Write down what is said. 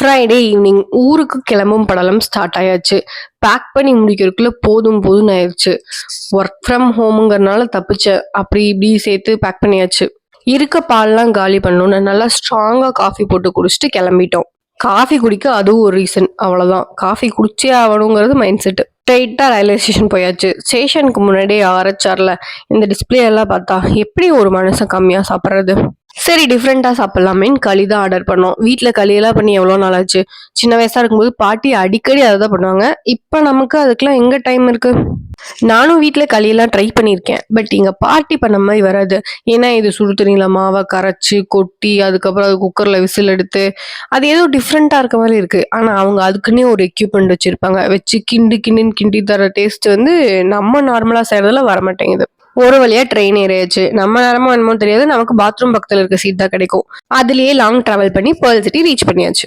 Friday evening ஊருக்கு கிளம்பும் படலம் ஸ்டார்ட் ஆயாச்சு. பேக் பண்ணி முடிக்கிறதுக்குள்ள போதும் போதும்னு ஆயிடுச்சு. ஒர்க் ஃப்ரம் ஹோமுங்கிறனால தப்பிச்சேன். அப்படி இப்படி சேர்த்து பேக் பண்ணியாச்சு. இருக்க பால்லாம் காலி பண்ணணும்னு நல்லா ஸ்ட்ராங்கா காஃபி போட்டு குடிச்சிட்டு கிளம்பிட்டோம். காஃபி குடிக்க அதுவும் ஒரு ரீசன். அவ்வளவுதான், காஃபி குடிச்சே ஆகணுங்கிறது மைண்ட் செட். ஸ்ட்ரெயிட்டா ரயில்வே ஸ்டேஷன் போயாச்சு. ஸ்டேஷனுக்கு முன்னாடியே ஆரச்சார்ல இந்த டிஸ்பிளே எல்லாம் பார்த்தா எப்படி ஒரு மனுஷன் கம்மியா சாப்பிட்றது? சரி, டிஃப்ரெண்டா சாப்பிடலாமேன்னு களி தான் ஆர்டர் பண்ணோம். வீட்டுல களியெல்லாம் பண்ணி எவ்வளவு நாள் ஆச்சு. சின்ன வயசா இருக்கும்போது பாட்டி அடிக்கடி அதை தான் பண்ணுவாங்க. இப்ப நமக்கு அதுக்கெல்லாம் எங்க டைம் இருக்கு? நானும் வீட்டுல களியெல்லாம் ட்ரை பண்ணியிருக்கேன். பட் எங்க பாட்டி பண்ண மாதிரி வராது. ஏன்னா இது சுடு தண்ணியில மாவை கரைச்சு கொட்டி அதுக்கப்புறம் அது குக்கர்ல விசில் எடுத்து அது ஏதோ டிஃப்ரெண்டா இருக்க மாதிரி இருக்கு. ஆனா அவங்க அதுக்குன்னே ஒரு எக்யூப்மெண்ட் வச்சிருப்பாங்க. வச்சு கிண்டுன்னு கிண்டி தர டேஸ்ட் வந்து நம்ம நார்மலா செய்யறதுல வரமாட்டேங்குது. ஒரு வழியா ட்ரெயின் ஏறியாச்சு. நம்ம நேரமும் என்னமோ தெரியாது, நமக்கு பாத்ரூம் பக்கத்துல இருக்க சீட் தான் கிடைக்கும். அதுலயே லாங் டிராவல் பண்ணி பேர்ல் சிட்டி ரீச் பண்ணியாச்சு.